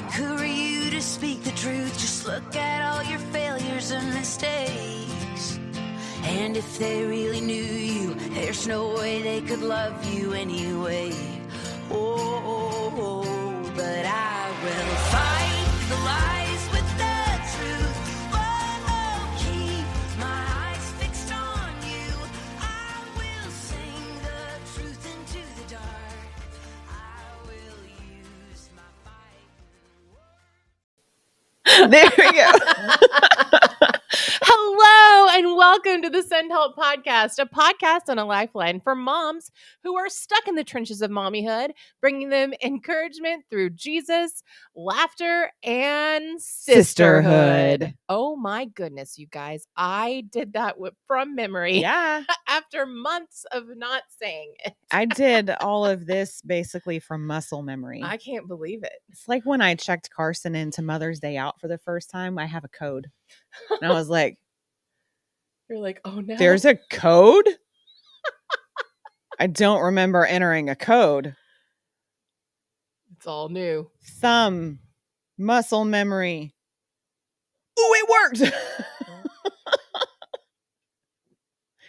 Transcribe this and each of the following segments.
like who are you to speak the truth? Just look at all your failures and mistakes. And if they really knew you, there's no way they could love you anyway. Oh, but I will fight the lies with the truth. Oh, keep my eyes fixed on you. I will sing the truth into the dark. I will use my fight. There we go. Hello and welcome to the Send Help Podcast, a podcast and a lifeline for moms who are stuck in the trenches of mommyhood, bringing them encouragement through Jesus, laughter, and sisterhood. Oh my goodness, you guys. I did that from memory Yeah, after months of not saying it. I did all of this basically from muscle memory. I can't believe it. It's like when I checked Carson into Mother's Day out for the first time, I have a code. And I was like, You're like, oh no. there's a code? I don't remember entering a code. It's all new. Thumb, muscle memory. Ooh, it worked.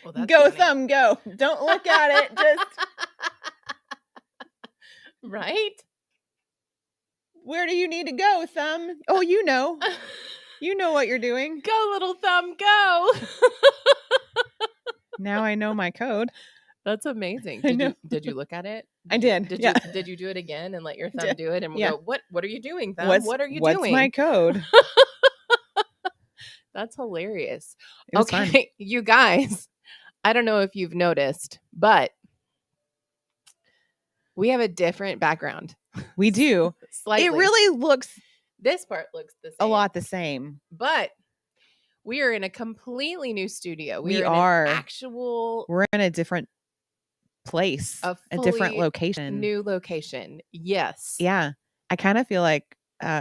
Well, that's Go funny. thumb, go. Don't look at it. Just Right? where do you need to go, thumb? Oh, you know. You know what you're doing. Go, little thumb, go. Now I know my code. That's amazing. I know. Did you look at it? I did. Did Yeah. Did you do it again and let your thumb Did. do it? And we'll Yeah. go, what are you doing, thumb? What are you what's doing? my code? That's hilarious. It was fun. Okay, you guys, I don't know if you've noticed, but we have a different background. We do. Slightly. It really looks This part looks the same. a lot the same. But we are in a completely new studio. We are are. in an actual We're in a different place, A a different fully location. new location. Yes. Yeah. I kind of feel like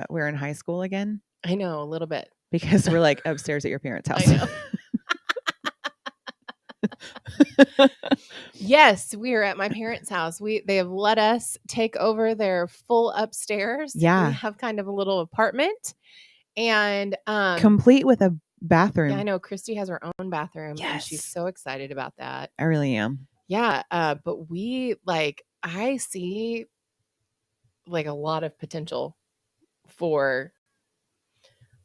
we're in high school again I know, a little bit. because we're like upstairs at your parents' house. I know. Yes, we are at my parents' house. They have let us take over their full upstairs. Yeah. We have kind of a little apartment. And Complete with a bathroom. yeah, I know Christy has her own bathroom and she's Yes. so excited about that. I really am. Yeah, but I see like a lot of potential for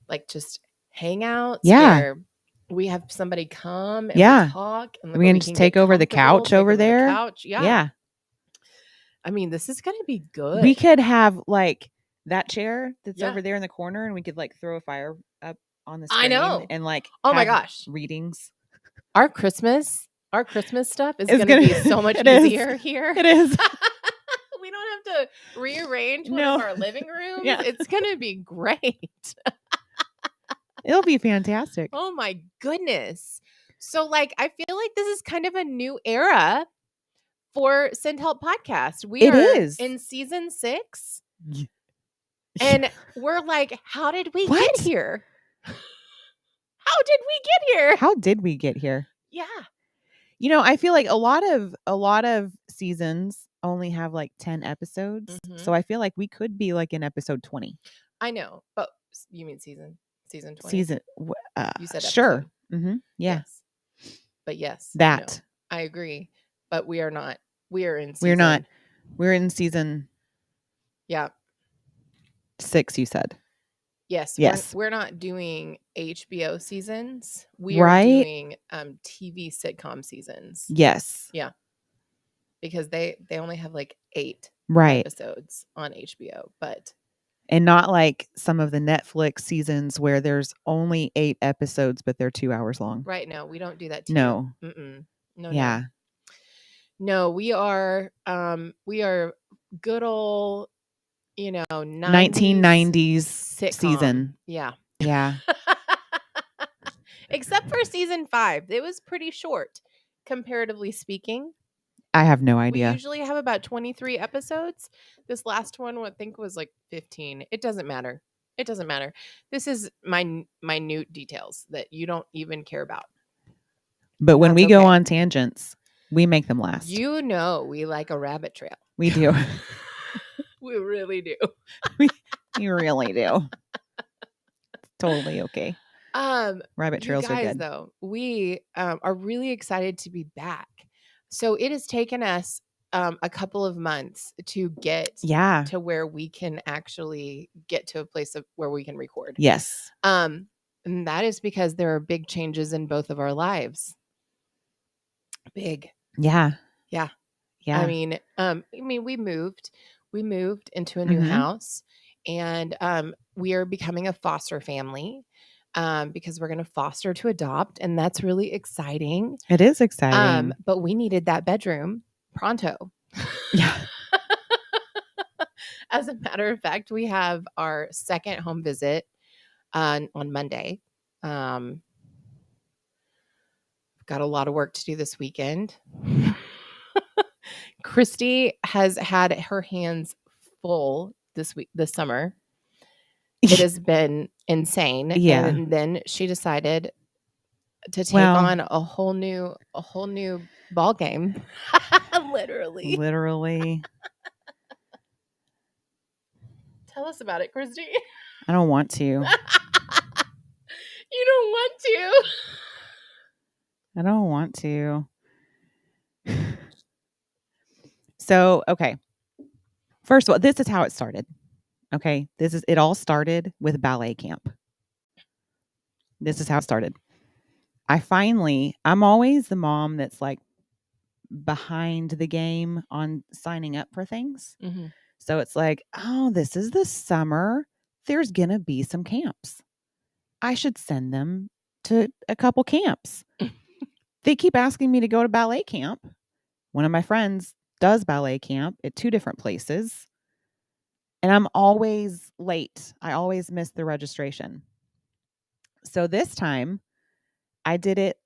like just hangouts. Yeah. Where we have somebody come and Yeah. talk. And We can just take over the couch over there. Yeah. Yeah. I mean, this is going to be good. We could have like that chair that's Yeah. over there in the corner and we could like throw a fire up on the I screen know. and like Oh my have gosh. readings. Our Christmas stuff is It's going to be gonna- so much it is. easier here. It is. We don't have to rearrange one No. of our living rooms. Yeah. It's going to be great. It'll be fantastic. Oh my goodness. So like I feel like this is kind of a new era for Send Help Podcast. We It are is. in season 6 Yeah. and we're like, how did we What? get here? How did we get here? How did we get here? Yeah. You know, I feel like a lot of seasons only have like 10 episodes. Mhm. So I feel like we could be like in episode 20. I know. But you mean season 20? Season. You said sure. episode. Hmm. Yeah. Yes. But yes. That. no, I agree. But we are not. We are in season. We're not. We're in season Yeah. 6, you said. Yes. Yes. We're not doing HBO seasons. We are Right? doing TV sitcom seasons Yes. because they only have like 8 Right. episodes on HBO. But And not like some of the Netflix seasons where there's only 8 episodes, but they're 2 hours long. right now we don't do that. To No. you. Mm-mm. No. Yeah. No, we are good old, 1990s sitcom. season. Yeah. Yeah. Except for season 5. It was pretty short, comparatively speaking. I have no We idea. usually have about 23 episodes. This last one, I think, was like 15. It doesn't matter. It doesn't matter. This is minute details that you don't even care about. But when That's we go okay. on tangents, we make them last. You know we like a rabbit trail. We do. We really do. You really do. Totally okay. Rabbit You trails are guys, good. though, we are really excited to be back. So it has taken us a couple of months to get Yeah. to where we can actually get to a place where we can record. Yes. And that is because there are big changes in both of our lives. Big. Yeah. Yeah. Yeah. I mean, we moved into a new Mhm. house, and we are becoming a foster family because we're going to foster to adopt, and that's really exciting. It is exciting. But we needed that bedroom pronto. Yeah. As a matter of fact, we have our second home visit on Monday. Got a lot of work to do this weekend. Christy has had her hands full this summer. It has been insane. Yeah. And then she decided to take Well- on a whole new ball game. Literally. Literally. Tell us about it, Christy. I don't want to. You don't want to. I don't want to. So, okay. First of all, this is how it started. Okay. It all started with ballet camp. This is how it started. I'm always the mom that's like behind the game on signing up for things. Mm-hmm. So it's like, oh, this is the summer. There's going to be some camps. I should send them to a couple camps. They keep asking me to go to ballet camp. One of my friends does ballet camp at 2 different places. And I'm always late. I always miss the registration. So this time I did it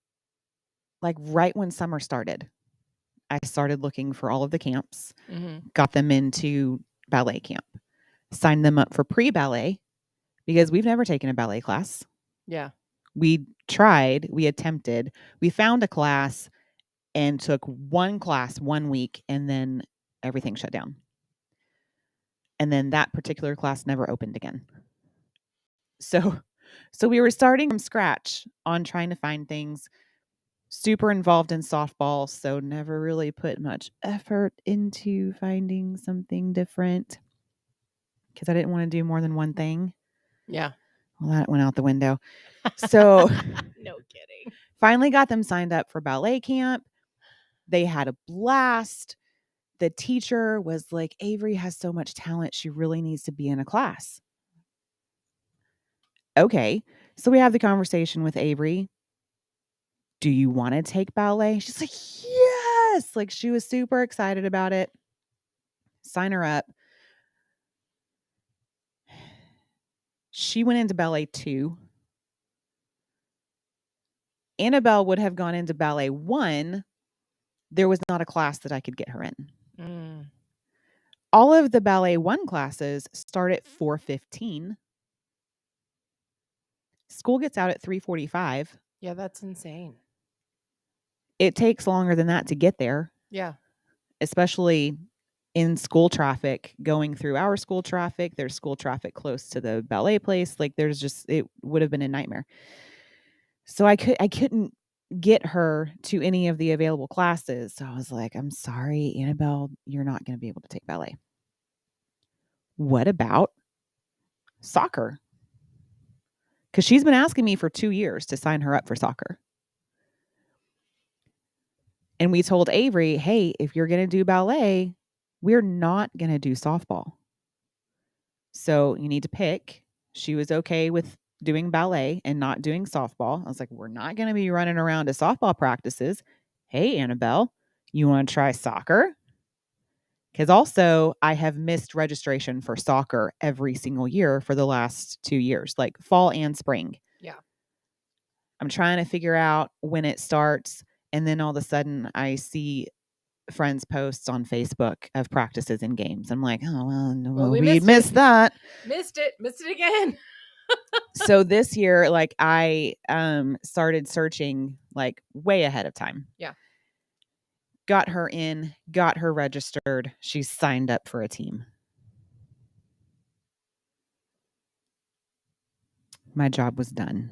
like right when summer started. I started looking for all of the camps, got them into ballet camp, signed them up for pre-ballet because we've never taken a ballet class. Yeah. We tried, we attempted, we found a class and took one class 1 week and then everything shut down. And then that particular class never opened again. So we were starting from scratch on trying to find things. Super involved in softball, so never really put much effort into finding something different because I didn't want to do more than one thing. Yeah. Well, that went out the window. So No kidding. finally got them signed up for ballet camp. They had a blast. The teacher was like, Avery has so much talent. She really needs to be in a class. Okay. So we have the conversation with Avery. Do you want to take ballet? She's like, yes. Like she was super excited about it. Sign her up. She went into ballet 2. Annabelle would have gone into ballet 1. There was not a class that I could get her in. All of the ballet 1 classes start at 4:15. School gets out at 3:45. Yeah, that's insane. It takes longer than that to get there. Yeah. Especially in school traffic, going through our school traffic. There's school traffic close to the ballet place. Like it would have been a nightmare. So I couldn't get her to any of the available classes. So I was like, I'm sorry, Annabelle, you're not going to be able to take ballet. What about soccer? Because she's been asking me for 2 years to sign her up for soccer. And we told Avery, hey, if you're going to do ballet, we're not going to do softball. So you need to pick. She was okay with doing ballet and not doing softball. I was like, we're not going to be running around to softball practices. Hey, Annabelle, you want to try soccer? Because also I have missed registration for soccer every single year for the last 2 years, like fall and spring. Yeah. I'm trying to figure out when it starts. And then all of a sudden I see friends' posts on Facebook of practices and games. I'm like, oh, well we missed that. Missed it again. So this year, like I started searching like way ahead of time. Yeah. Got her in, got her registered. She's signed up for a team. my job was done.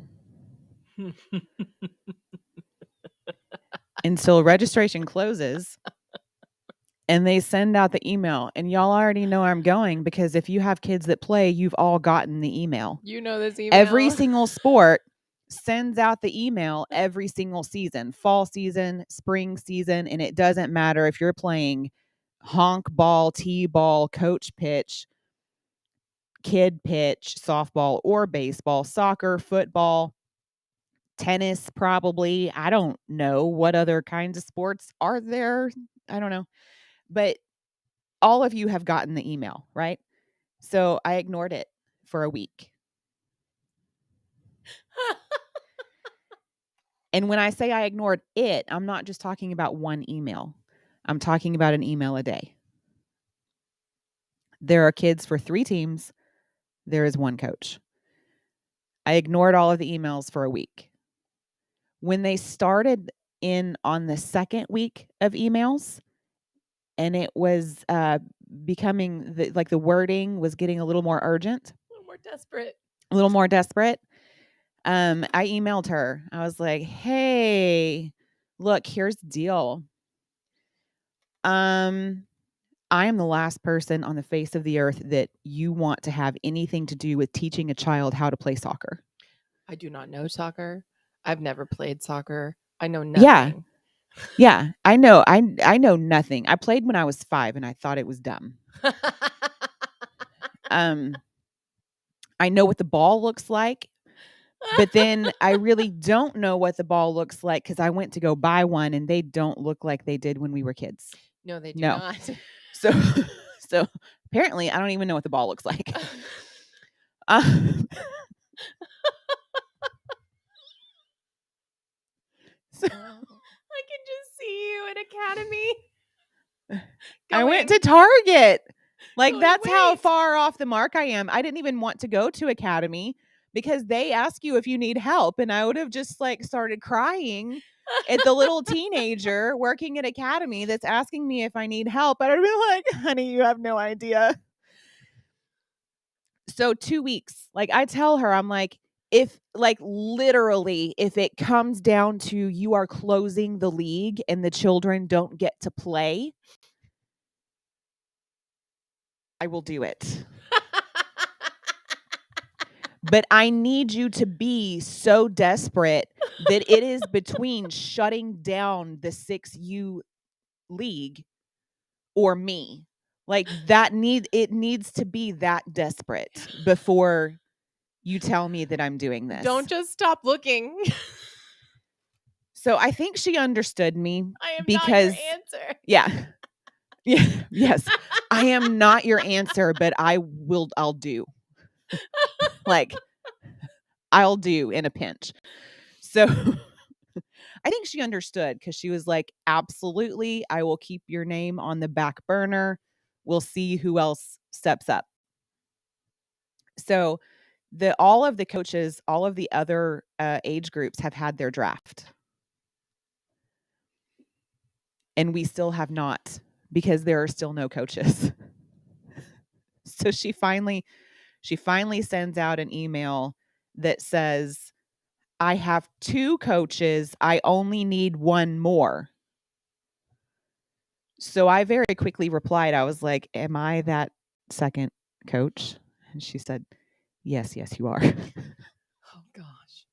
Until registration closes and they send out the email. And y'all already know I'm going because if you have kids that play, you've all gotten the email. You know this email. Every single sport sends out the email every single season, fall season, spring season. And it doesn't matter if you're playing honk ball, t-ball, coach pitch, kid pitch, softball or baseball, soccer, football, tennis, probably. I don't know what other kinds of sports are there. I don't know. But all of you have gotten the email, right? So I ignored it for a week. And when I say I ignored it, I'm not just talking about one email. I'm talking about an email a day. There are kids for 3 teams. There is 1 coach. I ignored all of the emails for a week. When they started in on the second week of emails, and it was becoming the wording was getting a little more urgent, A little more desperate. a little more desperate. I emailed her. I was like, "Hey, look, here's the deal. I am the last person on the face of the earth that you want to have anything to do with teaching a child how to play soccer." I do not know soccer. I've never played soccer. I know nothing. Yeah. Yeah, I know. I know nothing. I played when I was 5 and I thought it was dumb. I know what the ball looks like, but then I really don't know what the ball looks like because I went to go buy one and they don't look like they did when we were kids. No, they do No. not. So apparently I don't even know what the ball looks like. So I can just see you at Academy. I went going, to Target. Like Going, that's how "Wait." far off the mark I am. I didn't even want to go to Academy because they ask you if you need help, and I would have just started crying at the little teenager working at Academy that's asking me if I need help. I'd be like, "Honey, you have no idea." So 2 weeks. I tell her, I'm like, if literally, if it comes down to you are closing the league and the children don't get to play, I will do it. But I need you to be so desperate that it is between shutting down the 6U league or me. It needs to be that desperate before you tell me that I'm doing this. Don't just stop looking. So I think she understood me. I am Because- not your answer. Yeah. Yeah. Yes. I am not your answer, but I'll do. I'll do in a pinch. So I think she understood because she was like, absolutely, I will keep your name on the back burner. We'll see who else steps up. So all of the coaches, all of the other age groups have had their draft. And we still have not because there are still no coaches. So she finally sends out an email that says, I have 2 coaches. I only need 1 more. So I very quickly replied. I was like, am I that second coach? And she said, yes, you are. Oh, gosh.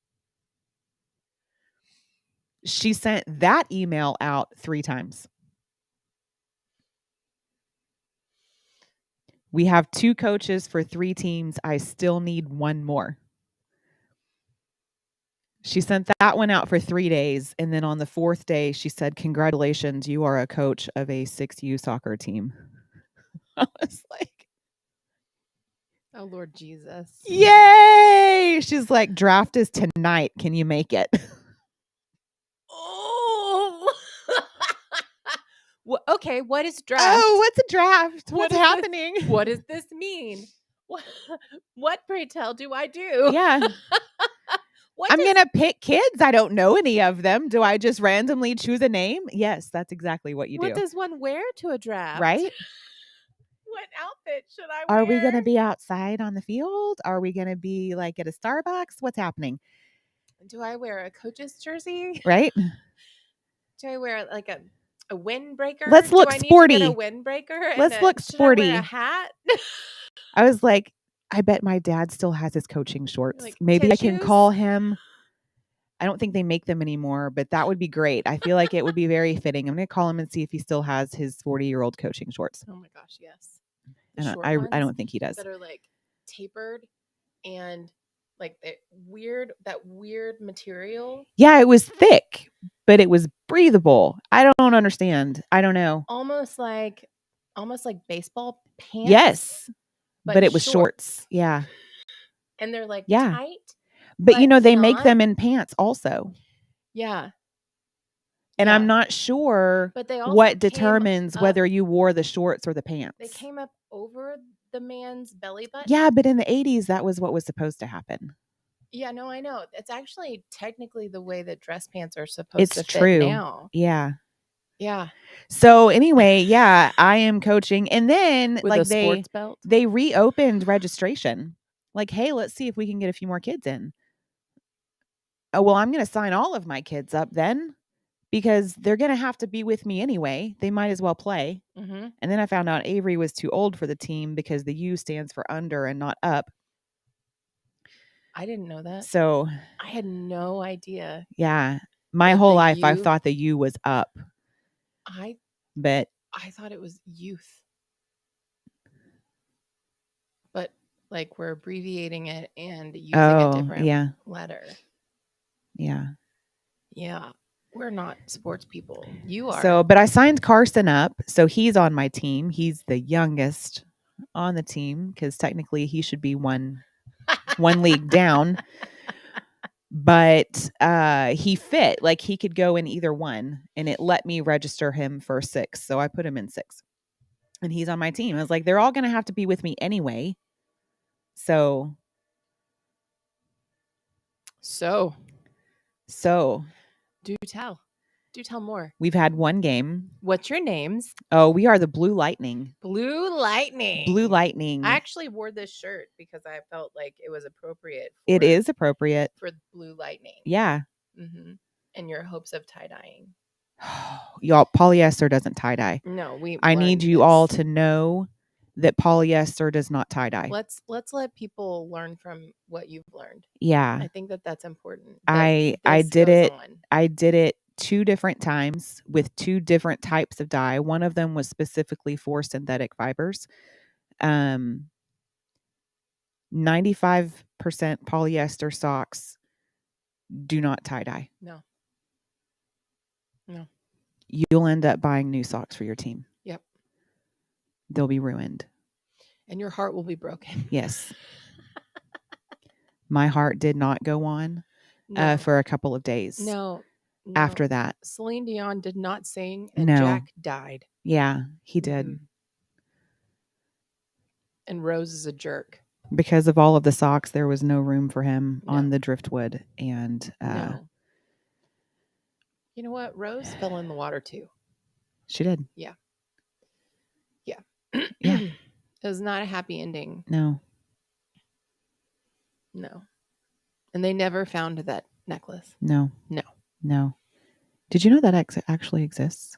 She sent that email out 3 times. We have 2 coaches for 3 teams. I still need 1 more. She sent that one out for 3 days. And then on the 4th day, she said, congratulations, you are a coach of a 6U soccer team. I was like, Oh, Lord Jesus. yay! She's like, draft is tonight. Can you make it? Oh. Okay, what is draft? Oh, what's a draft? What What's is this? happening? What does this mean? What, pray tell, do I do? Yeah. I'm going to pick kids. I don't know any of them. Do I just randomly choose a name? Yes, that's exactly what you What do. does one wear to a draft? Right? What outfit should I wear? Are we going to be outside on the field? Are we going to be like at a Starbucks? What's happening? Do I wear a coach's jersey? Right? Do I wear like a windbreaker? Let's look Do I sporty. need to get a windbreaker? And Let's look should I wear sporty. a hat? I was like, I bet my dad still has his coaching shorts. Like Maybe I can tissues? call him. I don't think they make them anymore, but that would be great. I feel like it would be very fitting. I'm going to call him and see if he still has his 40-year-old coaching shorts. Oh my gosh, yes. The And short I ones don't think he does. that are like tapered and like that weird material. Yeah, it was thick, but it was breathable. I don't understand. I don't know. Almost like baseball pants. Yes, but it was short. shorts. Yeah. And they're like Yeah. tight. But you But know, they make not- them in pants also. Yeah. And Yeah. I'm not sure But they also what came determines up- whether you wore the shorts or the pants. They came up over the man's belly button. Yeah, but in the 80s, that was what was supposed to happen. Yeah, no, I know. It's actually technically the way that dress pants are supposed It's to fit true. now. Yeah. Yeah. So anyway, yeah, I am coaching. And then With like a sports belt. they reopened registration. Like, hey, let's see if we can get a few more kids in. Oh, well, I'm going to sign all of my kids up then because they're going to have to be with me anyway. They might as well play. Mm-hmm. And then I found out Avery was too old for the team because the U stands for under and not up. I didn't know that. So, I had no idea. yeah, my That whole the life I've U- thought the U was up, I but thought it was youth. But like we're abbreviating it and using a different yeah, letter. yeah. Yeah. We're not sports people. You are. So, but I signed Carson up. So he's on my team. He's the youngest on the team because technically he should be one league down. But he fit, like he could go in either one, and it let me register him for 6. So I put him in 6. And he's on my team. I was like, they're all going to have to be with me anyway. So do tell. Do tell more. we've had one game. What's your names? Oh, we are the Blue Lightning. Blue Lightning. Blue Lightning. I actually wore this shirt because I felt like it was appropriate. It is appropriate. for Blue Lightning. Yeah. Mm-hmm. And your hopes of tie dyeing. Y'all, polyester doesn't tie dye. No, I need learned you all this. to know that polyester does not tie dye. Let's let people learn from what you've learned. Yeah. I think that's important. I this did goes it. on. I did it 2 different times with 2 different types of dye. One of them was specifically for synthetic fibers. 95% polyester socks do not tie dye. No. You'll end up buying new socks for your team. Yep. They'll be ruined. And your heart will be broken. Yes. My heart did not go on No. for a couple of days no. after that. Celine Dion did not sing and No. Jack died. Yeah, he did. Mhm. And Rose is a jerk. Because of all of the socks, there was no room for him on No. the driftwood. And No. You know what? Rose fell in the water too. she did. Yeah. Yeah. It was not a happy ending. No. No. And they never found that necklace. No. No. No. Did you know that actually exists?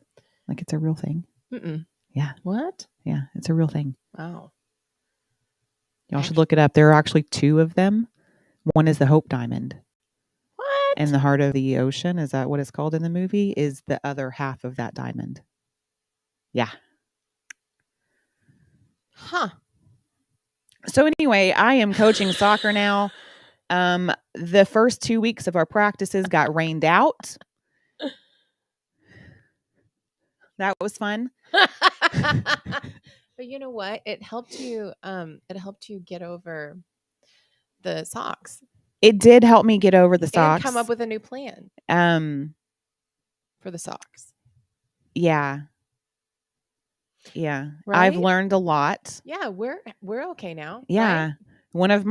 Like it's a real thing? Mm-mm. Yeah. What? Yeah, it's a real thing. Wow. Y'all should look it up. There are actually 2 of them. One is the Hope Diamond. What? And the heart of the ocean, is that what it's called in the movie? Is the other half of that diamond. Yeah. Huh. So anyway, I am coaching soccer now. The first 2 weeks of our practices got rained out. That was fun. But you know what? It helped you get over the socks. It did help me get over the And socks. come up with a new plan for the socks. Yeah. Yeah. I've Right? learned a lot. Yeah, we're okay now. Yeah. right? One of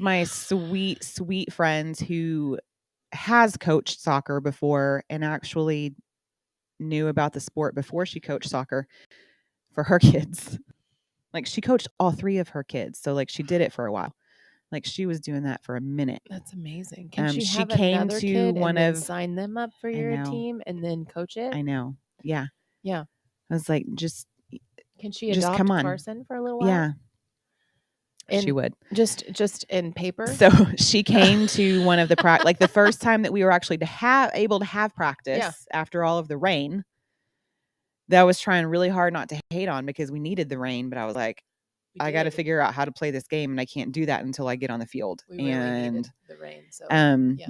my sweet friends who has coached soccer before and actually knew about the sport before she coached soccer for her kids. Like she coached all 3 of her kids. So like she did it for a while. Like she was doing that for a minute. That's amazing. Can she she have came another to kid one and then of- sign them up for your know. team and then coach it? I know. Yeah. Yeah. I was like, just Can she just adopt come on. Carson for a little while? yeah. She And would. just in paper. So she came to one of the like the first time that we were actually able to have practice after all of the rain. That I was trying really hard not to hate on because we needed the rain, but I was like, I got to figure out how to play this game, and I can't do that until I get on the field. We really and needed the rain. So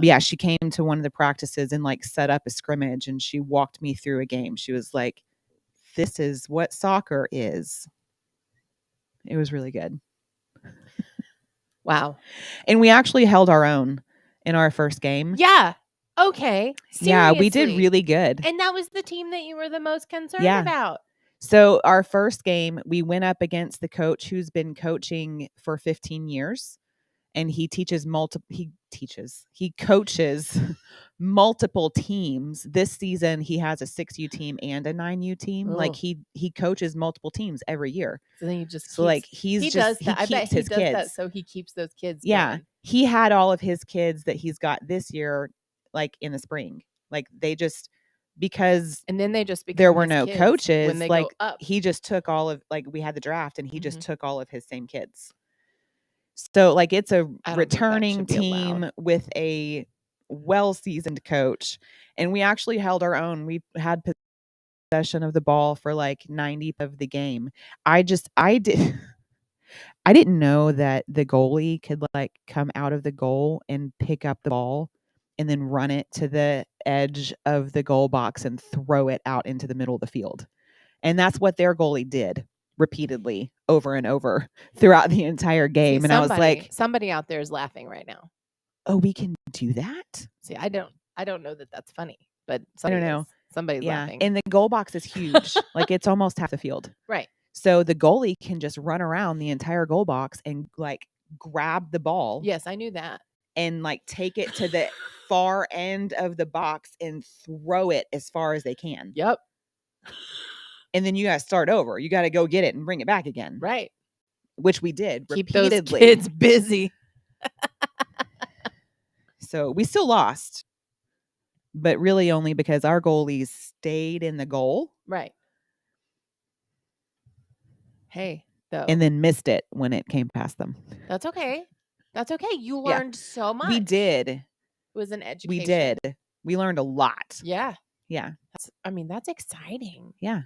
yeah, she came to one of the practices and like set up a scrimmage, and she walked me through a game. She was like, "This is what soccer is." It was really good. Wow. And we actually held our own in our first game. Yeah. Okay. Yeah, we did Seriously. really good. And that was the team that you were the most concerned Yeah. about. So our first game, we went up against the coach who's been coaching for 15 years, and he coaches multiple teams. This season he has a 6U team and a 9U team. Oh. Like he coaches multiple teams every year. So then you just So like he does that. I keeps bet he his does kids. that so he keeps those kids. Yeah. going. He had all of his kids that he's got this year, like in the spring. Like they just, because And then they just become there were his no kids coaches, when they like go up. he just took all of, like we had the draft and he just Mhm. took all of his same kids. So like it's a I don't think that returning should be team allowed. with a well-seasoned coach. And we actually held our own. We had possession of the ball for like 90 of the game. I didn't know that the goalie could like come out of the goal and pick up the ball and then run it to the edge of the goal box and throw it out into the middle of the field. And that's what their goalie did repeatedly over and over throughout the entire game. See, and I was like, somebody out there is laughing right now. oh, we can do that? See, I don't know that that's funny, but I don't know. Somebody's Yeah. laughing. And the goal box is huge. Like it's almost half the field. Right. So the goalie can just run around the entire goal box and like grab the ball. Yes, I knew that. And like take it to the far end of the box and throw it as far as they can. Yep. And then you got to start over. You got to go get it and bring it back again. Right. Which we did Keep repeatedly. those kids busy. So we still lost, but really only because our goalies stayed in the goal. Right. Hey, though. And then missed it when it came past them. That's okay. That's okay. You Yeah. learned so much. We did. It was an education. We did. We learned a lot. Yeah. Yeah. That's exciting. Yeah.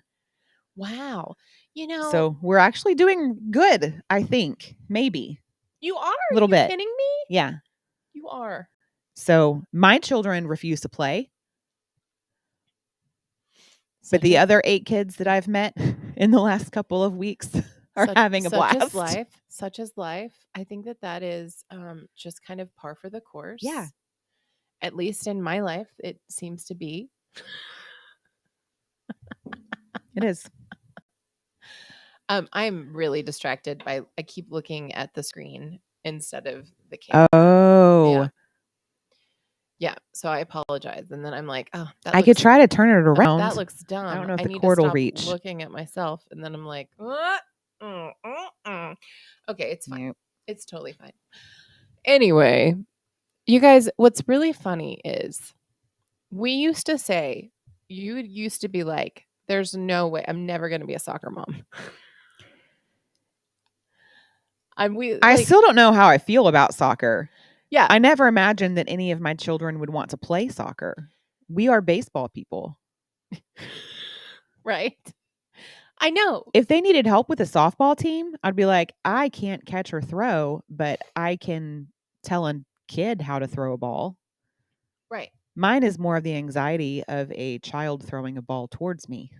Wow. You know. So we're actually doing good, I think. Maybe. You are? A little Are you bit. kidding me? Yeah. You are. So my children refuse to play. But Such the is- other 8 kids that I've met in the last couple of weeks are having a blast. Such is life. Such is life. I think that is just kind of par for the course. Yeah. At least in my life, it seems to be. It is. I'm really distracted by I keep looking at the screen instead of the camera. Oh. Yeah. Yeah. So I apologize. And then I'm like, oh, I could try to turn it around. That looks dumb. I don't know if the need cord to will stop reach. looking at myself. And then I'm like, okay, it's fine. Yep. It's totally fine. Anyway, you guys, what's really funny is we used to say, you used to be like, there's no way I'm never going to be a soccer mom. I still don't know how I feel about soccer. Yeah. I never imagined that any of my children would want to play soccer. We are baseball people. Right. I know. If they needed help with a softball team, I'd be like, I can't catch or throw, but I can tell a kid how to throw a ball. Right. Mine is more of the anxiety of a child throwing a ball towards me.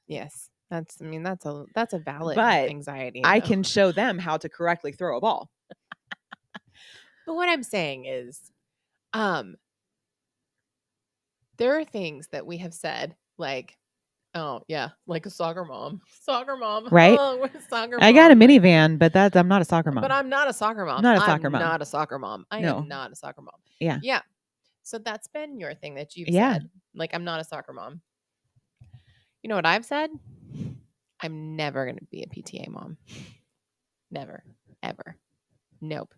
Yes. That's a valid But anxiety. I though. can show them how to correctly throw a ball. But what I'm saying is, there are things that we have said, like, oh yeah, like a soccer mom, Right. Oh, we're a soccer I got a mom. minivan, but I'm not a soccer mom. But I'm not a soccer mom. Not a I'm soccer mom. Not a soccer mom. I No. am not a soccer mom. Yeah. Yeah. So that's been your thing that you've Yeah. said. Like, I'm not a soccer mom. You know what I've said? I'm never going to be a PTA mom. Never, ever. Nope.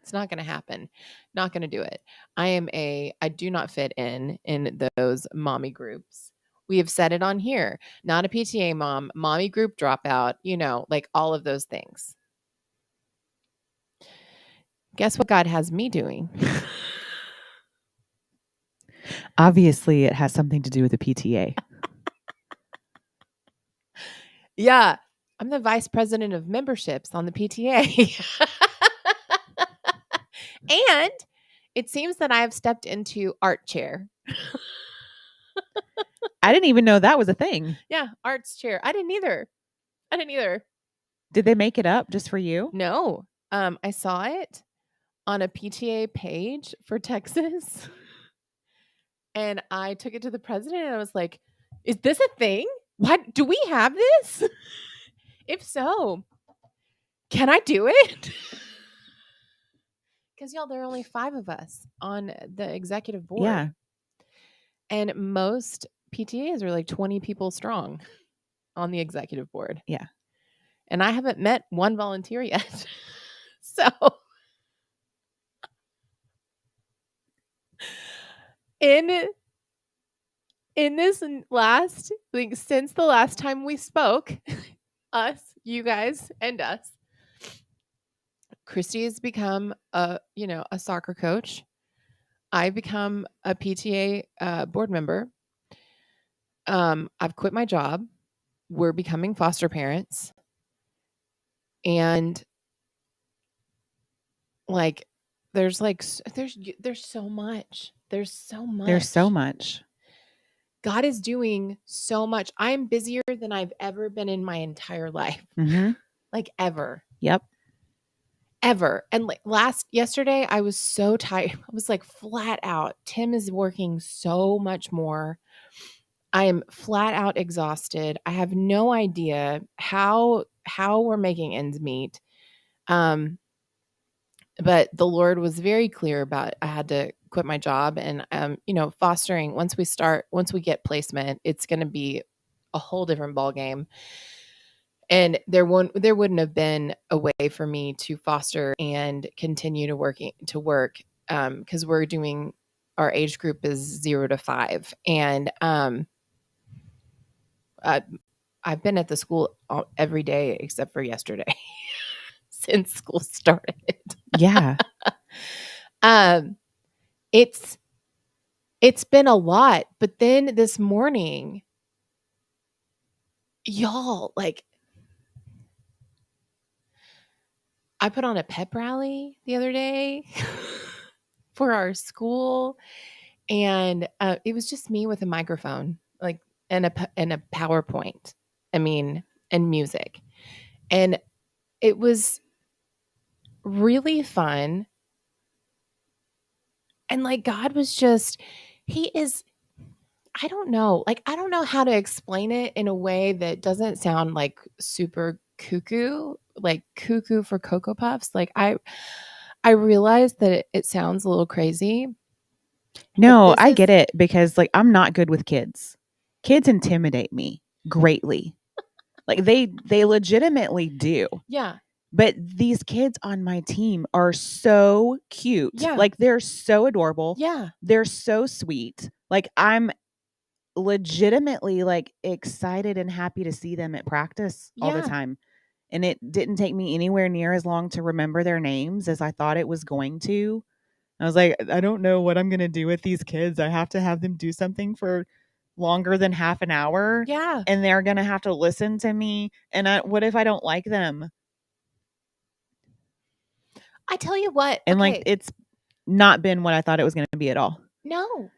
It's not going to happen. Not going to do it. I do not fit in those mommy groups. We have said it on here. Not a PTA mom, mommy group dropout, like all of those things. Guess what God has me doing? Obviously, it has something to do with the PTA. Yeah. I'm the vice president of memberships on the PTA. And it seems that I have stepped into art chair. I didn't even know that was a thing. Yeah, arts chair. I didn't either. Did they make it up just for you? No. I saw it on a PTA page for Texas. And I took it to the president and I was like, is this a thing? What? Do we have this? If so, can I do it? Because y'all, there are only 5 of us on the executive board. Yeah. And most PTAs are like 20 people strong on the executive board. Yeah. And I haven't met one volunteer yet. So in this last, like, since the last time we spoke, us, you guys, and us, Christy has become a soccer coach. I've become a PTA board member. I've quit my job. We're becoming foster parents. And like, there's so much. There's so much. There's so much. God is doing so much. I am busier than I've ever been in my entire life. Mm-hmm. Like, ever. Yep. Ever. And like yesterday, I was so tired. I was like flat out. Tim is working so much more. I am flat out exhausted. I have no idea how we're making ends meet. But the Lord was very clear about I had to quit my job, and fostering, once we get placement, it's going to be a whole different ballgame. And there wouldn't have been a way for me to foster and continue to work because we're doing, our age group is 0 to 5, and I've been at the school every day except for yesterday since school started. Yeah. It's been a lot, but then this morning, y'all, like, I put on a pep rally the other day for our school, and it was just me with a microphone, like, and a PowerPoint. And music, and it was really fun. And like, God was just, I don't know how to explain it in a way that doesn't sound like super cuckoo, like cuckoo for Cocoa Puffs. Like, I realized that it sounds a little crazy. No, I get it, because like, I'm not good with kids. Kids intimidate me greatly. Like, they legitimately do. Yeah. But these kids on my team are so cute. Yeah. Like, they're so adorable. Yeah. They're so sweet. Like, I'm legitimately like excited and happy to see them at practice all the Yeah. time. And it didn't take me anywhere near as long to remember their names as I thought it was going to. I was like, I don't know what I'm going to do with these kids. I have to have them do something for longer than half an hour. Yeah. And they're going to have to listen to me. And what if I don't like them? I tell you what. And okay. like, it's not been what I thought it was going to be at all. No.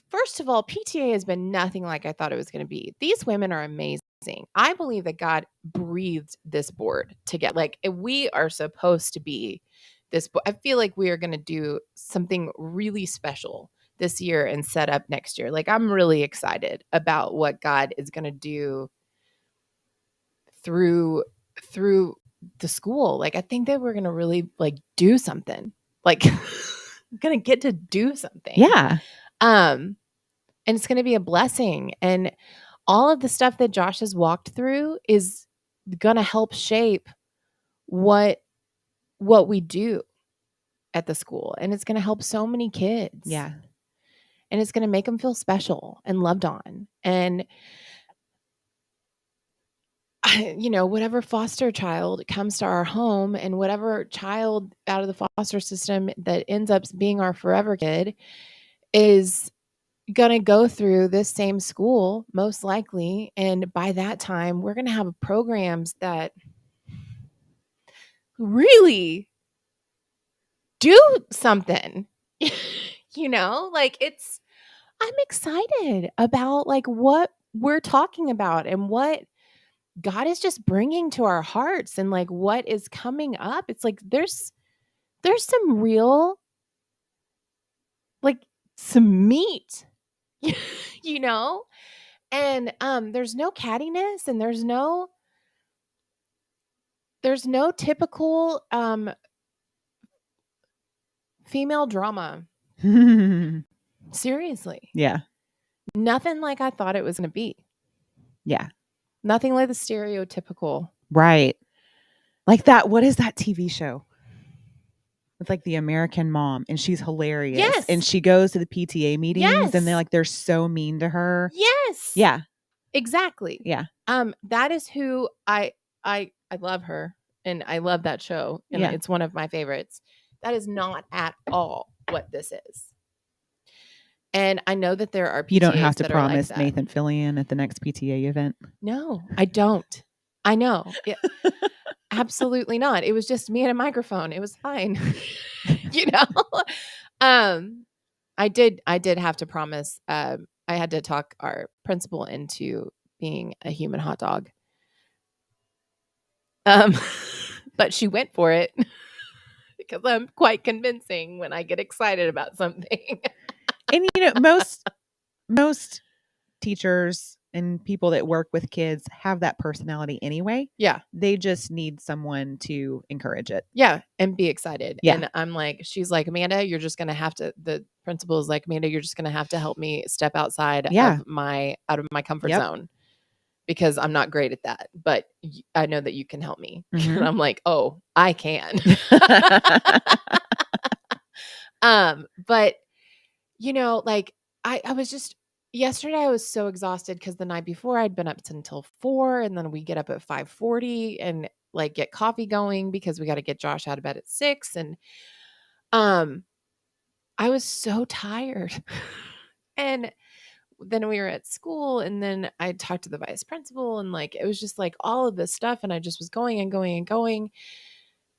First of all, PTA has been nothing like I thought it was going to be. These women are amazing. I believe that God breathed this board to get, like, we are supposed to be this. I feel like we are going to do something really special this year and set up next year. Like, I'm really excited about what God is going to do through the school. Like, I think that we're going to really like do something, like going to get to do something. Yeah. And it's going to be a blessing. And all of the stuff that Josh has walked through is going to help shape what we do at the school, and it's going to help so many kids. Yeah. And it's going to make them feel special and loved on. And you know, whatever foster child comes to our home and whatever child out of the foster system that ends up being our forever kid is going to go through this same school, most likely. And by that time, we're going to have programs that really do something. You know, like I'm excited about like what we're talking about and what God is just bringing to our hearts and like what is coming up. It's like there's some real, like, some meat, you know? And there's no cattiness and there's no typical female drama. Seriously. Yeah. Nothing like I thought it was going to be. Yeah. Nothing like the stereotypical. Right. Like that. What is that TV show? It's like The American Mom, and she's hilarious. Yes. And she goes to the PTA meetings, Yes. and they're so mean to her. Yes. Yeah. Exactly. Yeah. That is who I love her, and I love that show, and Yeah. it's one of my favorites. That is not at all what this is. And I know that there are PTAs You don't have to that are like promise that. Nathan Fillion at the next PTA event. No, I don't. I know. Absolutely not. It was just me and a microphone. It was fine. You know? I did have to promise. I had to talk our principal into being a human hot dog. But she went for it because I'm quite convincing when I get excited about something. And you know, most teachers and people that work with kids have that personality anyway. Yeah. They just need someone to encourage it. Yeah. And be excited. Yeah. And I'm like, she's like, Amanda, you're just going to have to, the principal is like, Amanda, you're just going to help me step outside Yeah. of my comfort Yep. zone, because I'm not great at that, but I know that you can help me. Mhm. And I'm like, oh, I can. But you know, like I was just, yesterday I was so exhausted because the night before I'd been up until 4, and then we get up at 5:40 and like get coffee going because we got to get Josh out of bed at 6. And I was so tired. And then we were at school, and then I talked to the vice principal, and like it was just like all of this stuff, and I just was going and going and going.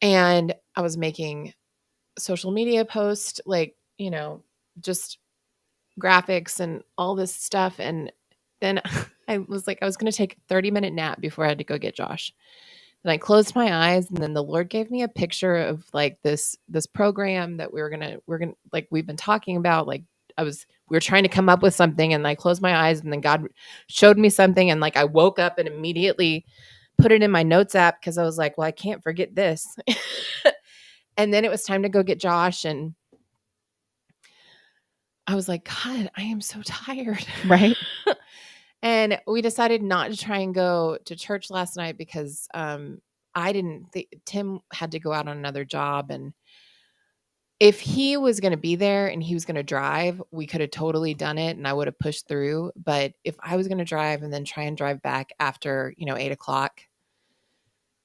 And I was making social media posts, like, you know, just graphics and all this stuff. And then I was like, I was going to take a 30-minute nap before I had to go get Josh. And I closed my eyes, and then the Lord gave me a picture of like this program that we're going to, like, we've been talking about. Like we were trying to come up with something, and I closed my eyes, and then God showed me something. And like, I woke up and immediately put it in my notes app, because I was like, well, I can't forget this. And then it was time to go get Josh. And I was like, God, I am so tired. Right. And we decided not to try and go to church last night because Tim had to go out on another job. And if he was going to be there and he was going to drive, we could have totally done it and I would have pushed through. But if I was going to drive and then try and drive back after, 8:00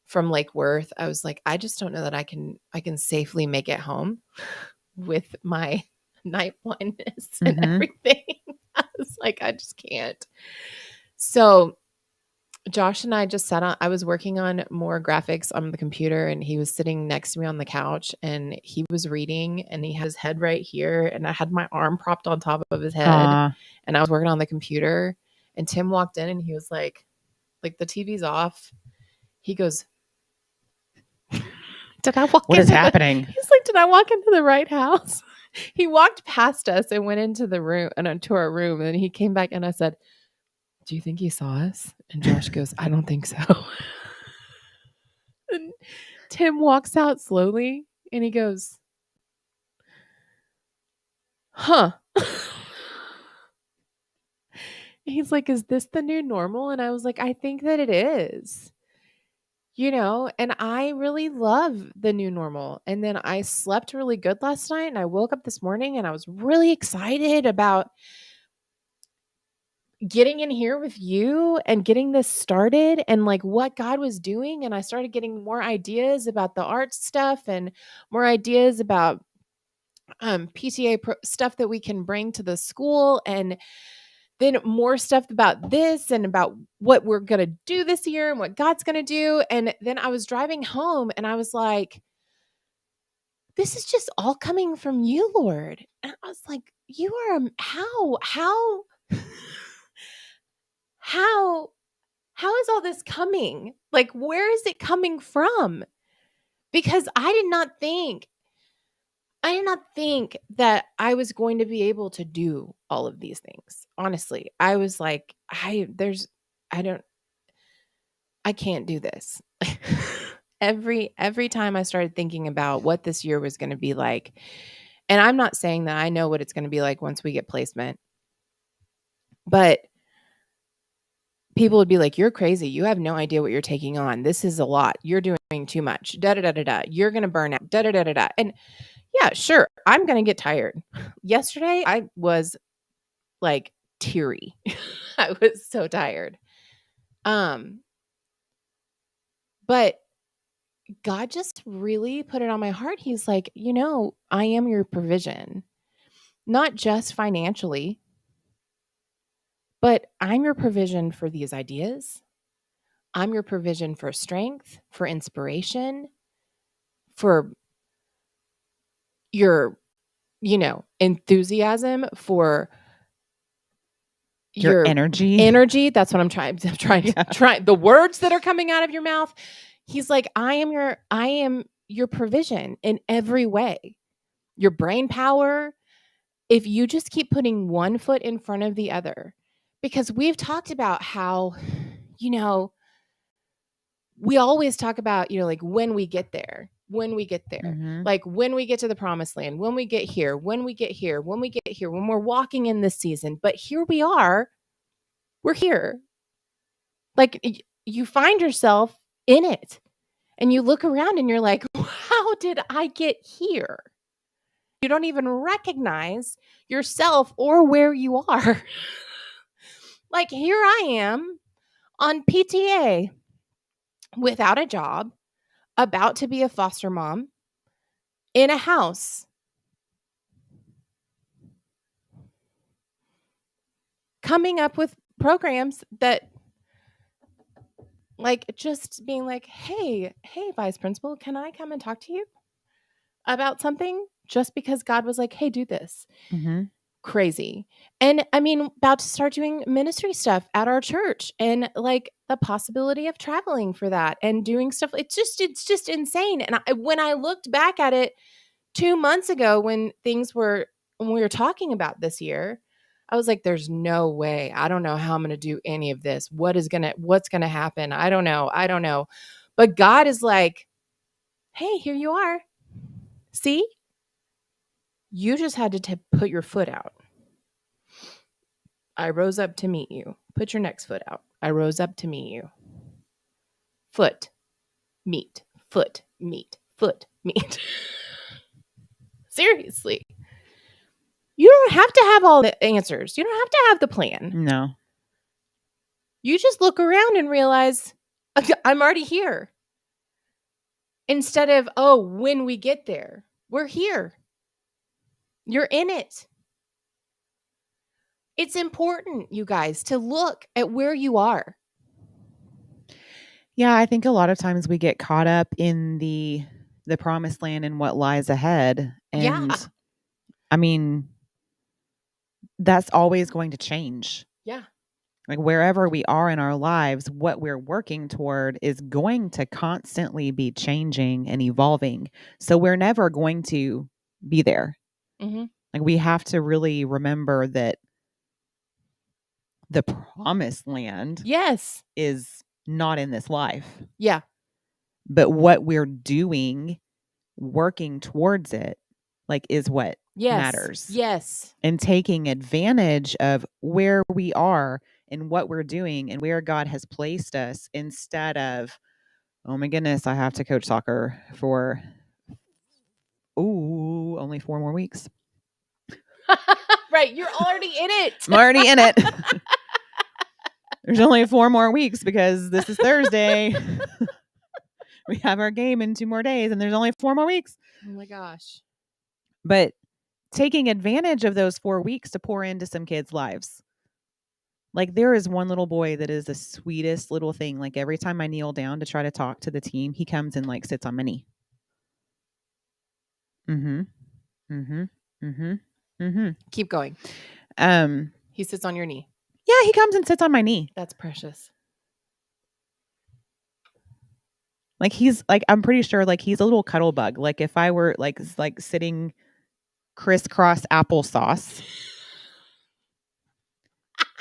from Lake Worth, I was like, I just don't know that I can safely make it home with my night blindness and Mhm. everything. I was like, I just can't. So Josh and I just I was working on more graphics on the computer, and he was sitting next to me on the couch, and he was reading, and he had his head right here, and I had my arm propped on top of his head, Aw. and I was working on the computer, and Tim walked in, and he was like the TV's off. He goes, did I walk What is into the- happening? He's like, did I walk into the right house? He walked past us and went into the room and into our room. And he came back, and I said, do you think he saw us? And Josh goes, I don't think so. And Tim walks out slowly, and he goes, huh. He's like, "Is this the new normal?" And I was like, "I think that it is." And I really love the new normal. And then I slept really good last night and I woke up this morning and I was really excited about getting in here with you and getting this started and like what God was doing. And I started getting more ideas about the art stuff and more ideas about PTA stuff that we can bring to the school, and then more stuff about this and about what we're going to do this year and what God's going to do. And then I was driving home and I was like, this is just all coming from you, Lord. And I was like, you are, how is all this coming? Like, where is it coming from? Because I did not think that I was going to be able to do all of these things. Honestly, I was like, I can't do this. Every time I started thinking about what this year was going to be like, and I'm not saying that I know what it's going to be like once we get placement, but people would be like, "You're crazy. You have no idea what you're taking on. This is a lot. You're doing too much. Da da da da da. You're going to burn out. Da da da da da." And yeah, sure, I'm going to get tired. Yesterday, I was like teary. I was so tired. But God just really put it on my heart. He's like, I am your provision, not just financially, but I'm your provision for these ideas. I'm your provision for strength, for inspiration, for your, enthusiasm, for Your energy. Energy. That's what I'm trying the words that are coming out of your mouth. He's like, I am your provision in every way. Your brain power. If you just keep putting one foot in front of the other, because we've talked about how, we always talk about, like when we get there, Mhm. like when we get to the promised land, when we get here, when we're walking in this season. But here we are, we're here. Like you find yourself in it and you look around and you're like, how did I get here? You don't even recognize yourself or where you are. Like here I am on PTA without a job, about to be a foster mom in a house, coming up with programs that like just being like, hey, vice principal, can I come and talk to you about something? Just because God was like, hey, do this. Mhm. Crazy. And I mean, about to start doing ministry stuff at our church and like the possibility of traveling for that and doing stuff. It's just insane. And when I looked back at it 2 months ago when we were talking about this year, I was like, there's no way. I don't know how I'm going to do any of this. What's going to happen? I don't know. But God is like, hey, here you are. See? You just had to put your foot out. I rose up to meet you. Put your next foot out. I rose up to meet you. Foot, meet, foot, meet, foot, meet. Seriously. You don't have to have all the answers. You don't have to have the plan. No. You just look around and realize, I'm already here. Instead of, oh, when we get there, we're here. You're in it. It's important, you guys, to look at where you are. Yeah, I think a lot of times we get caught up in the promised land and what lies ahead. And Yeah. I mean, that's always going to change. Yeah. Like wherever we are in our lives, what we're working toward is going to constantly be changing and evolving. So we're never going to be there. Mm-hmm. Like we have to really remember that the promised land Yes. is not in this life. Yeah. But what we're doing, working towards it, like is what Yes. matters. Yes. And taking advantage of where we are and what we're doing and where God has placed us, instead of, oh my goodness, I have to coach soccer for only 4 more weeks. Right. You're already in it. I'm already in it. There's only 4 more weeks because this is Thursday. We have our game in 2 more days and there's only 4 more weeks. Oh my gosh. But taking advantage of those 4 weeks to pour into some kids' lives. Like, there is one little boy that is the sweetest little thing. Like, every time I kneel down to try to talk to the team, he comes and like sits on my knee. Keep going. He sits on your knee. Yeah, he comes and sits on my knee. That's precious. Like, he's like, I'm pretty sure like he's a little cuddle bug. Like, if I were like sitting crisscross applesauce,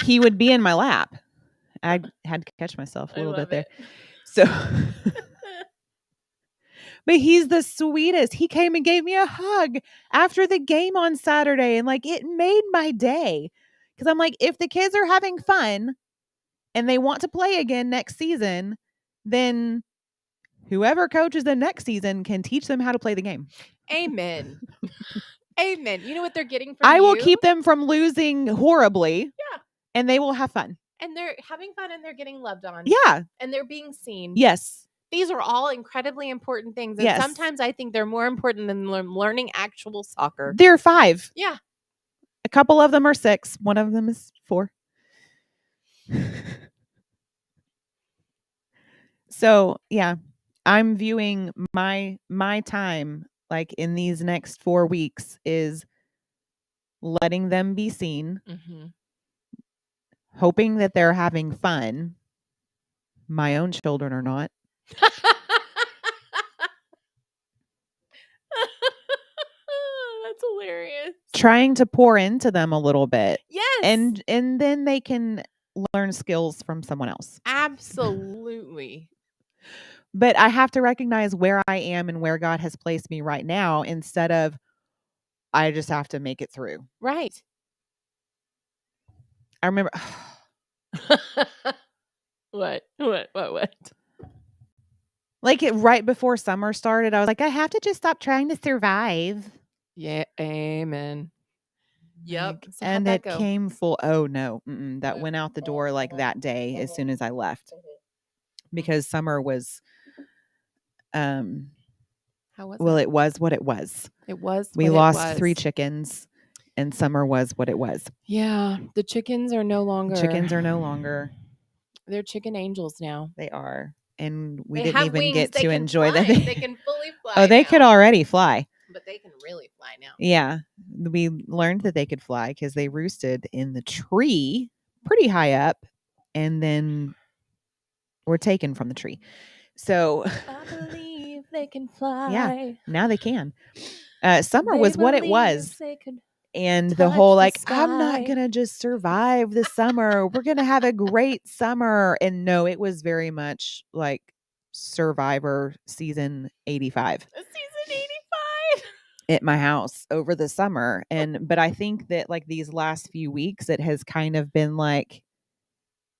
he would be in my lap. I had to catch myself a little bit there. So, but he's the sweetest. He came and gave me a hug after the game on Saturday, and like, it made my day. Because I'm like, if the kids are having fun and they want to play again next season, then whoever coaches them next season can teach them how to play the game. Amen. Amen. You know what they're getting from I will you? keep them from losing horribly. Yeah. And they will have fun. And they're having fun and they're getting loved on. Yeah. And they're being seen. Yes. These are all incredibly important things. And Yes. sometimes I think they're more important than learning actual soccer. They're 5. Yeah. A couple of them are 6. One of them is 4. So, yeah, I'm viewing my time like in these next 4 weeks is letting them be seen, Mm-hmm. hoping that they're having fun. My own children are not. That's hilarious. Trying to pour into them a little bit. Yes. And then they can learn skills from someone else. Absolutely. But I have to recognize where I am and where God has placed me right now, instead of I just have to make it through. Right. I remember What? like right before summer started, I was like, I have to just stop trying to survive. Yeah. Amen. Yep. So how'd And that it go? came full. Oh no, that went out the door like that day as soon as I left, because summer was, How was well, it? it was what it was. It was. We what it lost 3 was. chickens, and summer was what it was. Yeah. The chickens are no longer. Chickens are no longer. They're chicken angels now. They are, and we They didn't have even wings. get They to can enjoy fly. them. They can fully fly. Oh, they could now, already fly. but they can really fly now. Yeah, we learned that they could fly because they roosted in the tree pretty high up, and then were taken from the tree. So I believe they can fly. now they can. Summer They was what it believe was. they could- And the touch whole the like, I'm not sky. going to just survive the summer. We're going to have a great summer. And no, it was very much like Survivor season 85 Season 85. at my house over the summer. But I think that like these last few weeks, it has kind of been like,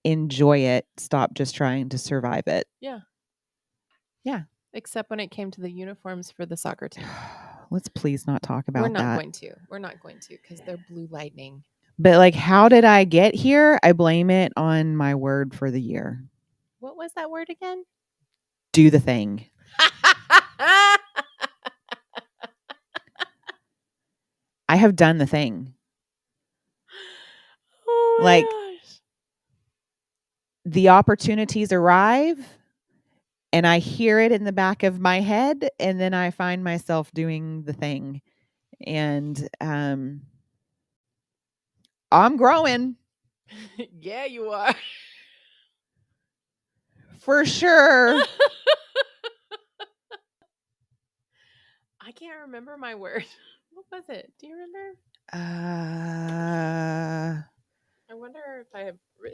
enjoy it. Stop just trying to survive it. Except when it came to the uniforms for the soccer team. Let's please not talk about We're not that. going to. We're not going to because they're blue lightning. But like, how did I get here? I blame it on my word for the year. What was that word again? Do the thing. I have done the thing. Oh my Like, gosh. The opportunities arrive and I hear it in the back of my head, and then I find myself doing the thing. And I'm growing Yeah, you are. for sure. I can't remember my word. What was it? Do you remember? I wonder if I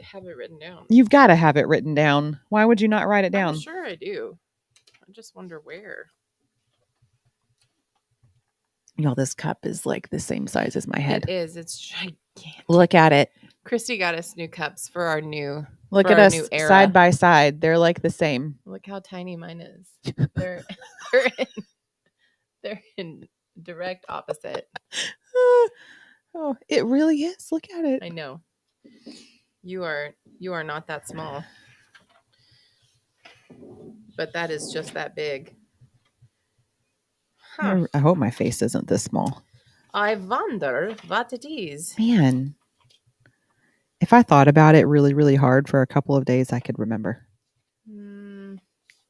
have it written down. You've got to have it written down. Why would you not write it down? I'm sure I do. I just wonder where. Y'all, this cup is like the same size as my head. It is. It's gigantic. Look at it. Christy got us new cups for our new. Look for at our us new era. side by side. They're like the same. Look how tiny mine is. They're in direct opposite. Oh, it really is. Look at it. I know. You are not that small. But that is just that big. Huh. I hope my face isn't this small. I wonder what it is. Man, if I thought about it really, really hard for a couple of days, I could remember. Mm,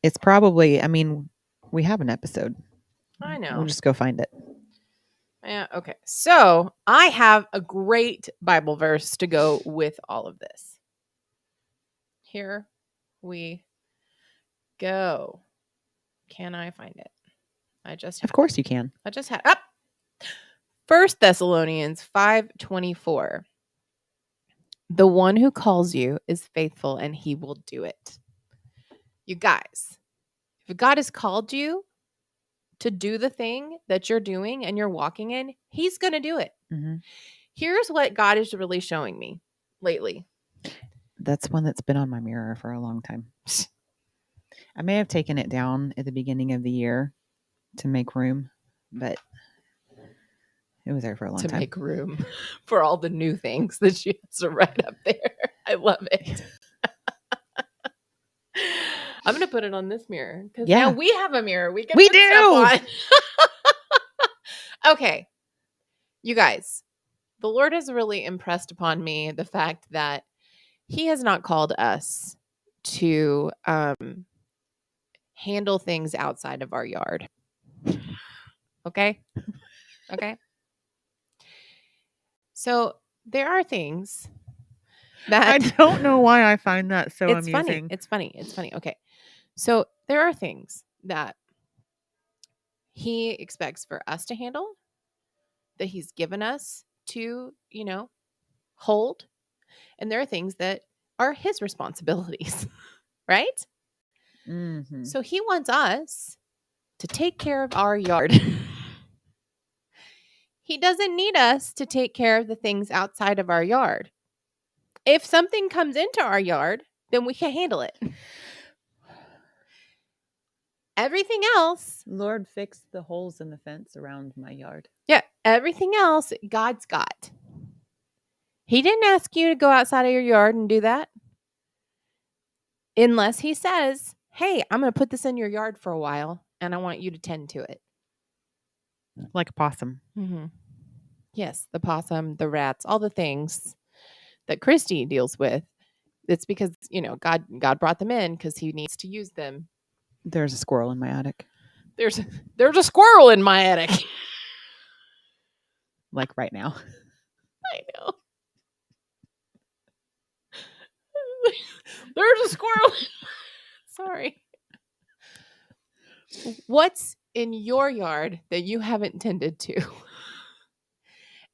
It's probably, I mean, we have an episode. I know. We'll just go find it. Yeah, okay. So I have a great Bible verse to go with all of this. Here we go. Can I find it? Of course you can. I just had up. 1 Thessalonians 5:24. The one who calls you is faithful and he will do it. You guys, if God has called you to do the thing that you're doing and you're walking in, he's going to do it. Mm-hmm. Here's what God is really showing me lately. That's one that's been on my mirror for a long time. I may have taken it down at the beginning of the year to make room, but it was there for a long To time. make room for all the new things that she has to write up there. I love it. I'm going to put it on this mirror because now we have a mirror. We can We put stuff on. Okay. You guys, the Lord has really impressed upon me the fact that he has not called us to handle things outside of our yard. Okay? Okay? So there are things that I don't know why I find that so it's amusing. funny. It's funny. Okay. So there are things that he expects for us to handle, that he's given us to, hold. And there are things that are his responsibilities, right? Mm-hmm. So he wants us to take care of our yard. He doesn't need us to take care of the things outside of our yard. If something comes into our yard, then we can handle it. Everything else, Lord, fix the holes in the fence around my yard. yeah, everything else God's got. He didn't ask you to go outside of your yard and do that. Unless he says, hey, I'm going to put this in your yard for a while and I want you to tend to it. Like a possum. Mm-hmm. Yes, the possum, the rats, all the things that Christy deals with. It's because, God brought them in because he needs to use them. There's a squirrel in my attic. There's a squirrel in my attic. Like right now. I know. There's a squirrel. Sorry. What's in your yard that you haven't tended to?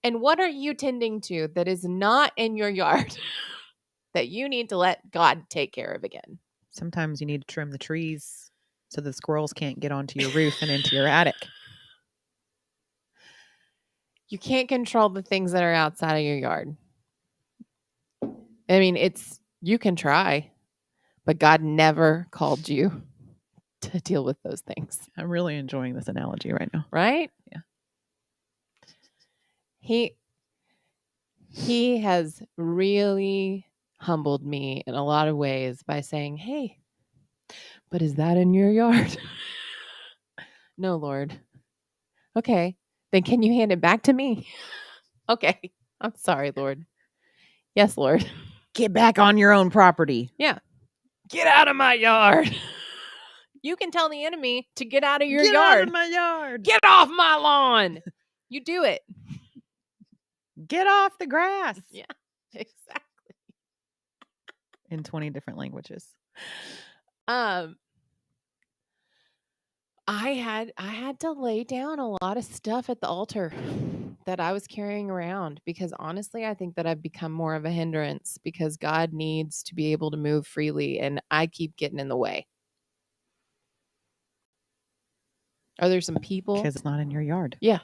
And what are you tending to that is not in your yard that you need to let God take care of again? Sometimes you need to trim the trees so the squirrels can't get onto your roof and into your attic. You can't control the things that are outside of your yard. I mean, you can try, but God never called you to deal with those things. I'm really enjoying this analogy right now. Right? Yeah. He has really humbled me in a lot of ways by saying, hey, but is that in your yard? No, Lord. Okay. Then can you hand it back to me? Okay. I'm sorry, Lord. Yes, Lord. Get back on your own property. Yeah. Get out of my yard. You can tell the enemy to get out of your Get yard. out of my yard. Get off my lawn. You do it. Get off the grass. Yeah, exactly. In 20 different languages. I had to lay down a lot of stuff at the altar that I was carrying around because honestly, I think that I've become more of a hindrance because God needs to be able to move freely and I keep getting in the way. Are there some people? Because it's not in your yard. Yeah.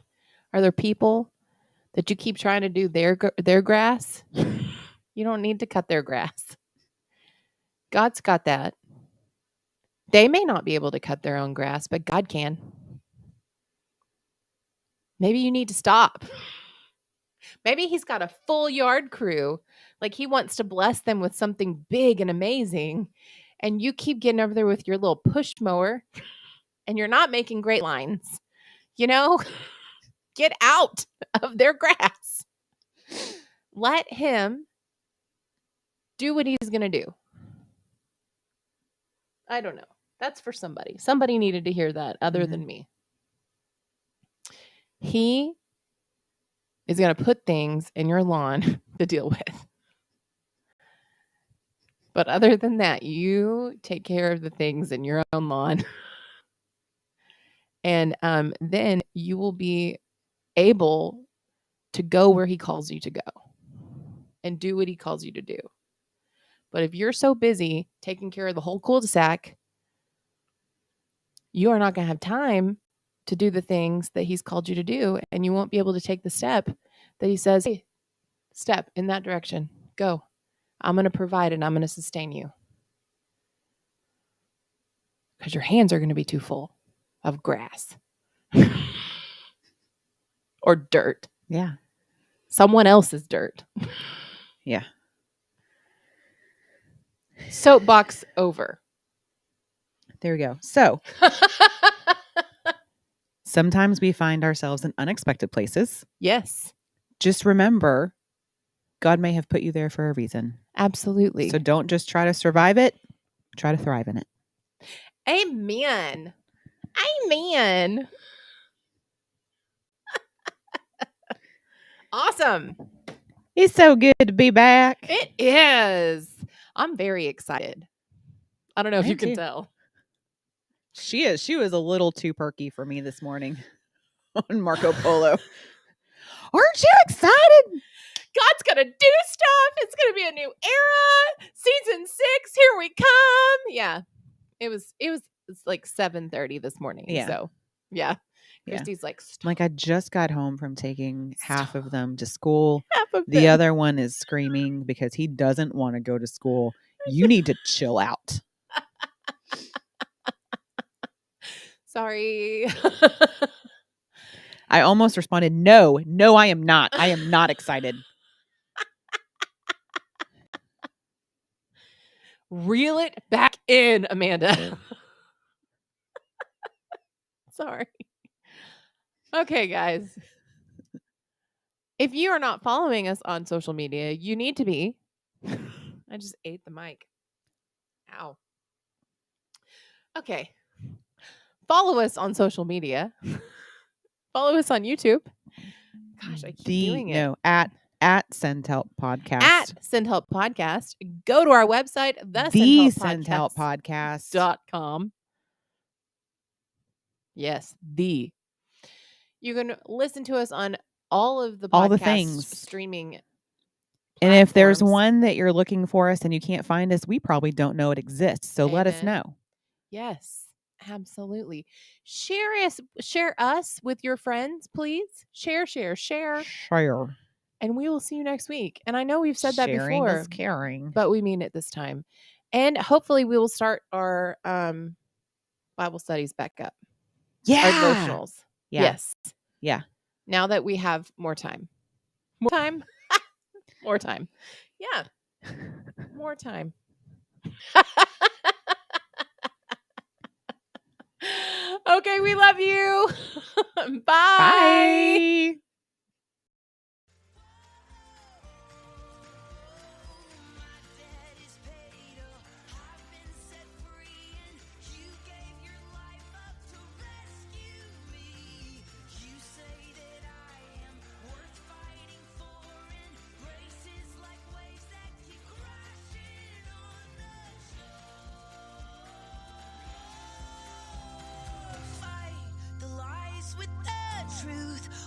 Are there people that you keep trying to do their grass? You don't need to cut their grass. God's got that. They may not be able to cut their own grass, but God can. Maybe you need to stop. Maybe he's got a full yard crew. Like he wants to bless them with something big and amazing. And you keep getting over there with your little push mower and you're not making great lines. You know, get out of their grass. Let him do what he's going to do. I don't know. That's for somebody. Somebody needed to hear that other than me. He is going to put things in your lawn to deal with. But other than that, you take care of the things in your own lawn. And then you will be able to go where he calls you to go and do what he calls you to do. But if you're so busy taking care of the whole cul-de-sac, you are not going to have time to do the things that he's called you to do. And you won't be able to take the step that he says, hey, step in that direction. Go. I'm going to provide and I'm going to sustain you. Because your hands are going to be too full of grass or dirt. Yeah. Someone else's dirt. Yeah. Soapbox over. There we go. So sometimes we find ourselves in unexpected places. Yes, Just remember, God may have put you there for a reason. absolutely. So don't just try to survive it. Try to thrive in it. Amen. Amen. Awesome. It's so good to be back. It is. I'm very excited. I don't know if I you am can too. tell. She is. She was a little too perky for me this morning on Marco Polo. Aren't you excited? God's going to do stuff. It's going to be a new era. Season 6, here we come. Yeah. It's like 7:30 this morning. Yeah. So, yeah. Yeah. Christy's like, stop. Like I just got home from taking half of them to school. Half of The them. other one is screaming because he doesn't want to go to school. You need to chill out. Sorry. I almost responded, no, I am not. I am not excited. Reel it back in, Amanda. Sorry. Okay, guys. If you are not following us on social media, you need to be. I just ate the mic. Ow. Okay. Follow us on social media. Follow us on YouTube. Gosh, I keep doing it. No, at Send Help Podcast. At Send Help Podcast. Go to our website, the Send Help Podcast. .com. Yes, the. You can listen to us on all of the podcast All the things. streaming. And if there's platforms. one that you're looking for us and you can't find us, we probably don't know it exists. So let us Amen. know. Yes, absolutely. Share us with your friends, please. Share. Share. And we will see you next week. And I know we've said that Sharing before, is caring. but we mean it this time. And hopefully we will start our Bible studies back up. Our Yeah. devotionals. Yeah. Yes. Yeah. Now that we have more time. More time? More time. Yeah. More time. Okay, we love you. Bye. Bye. Fight the lies with the truth.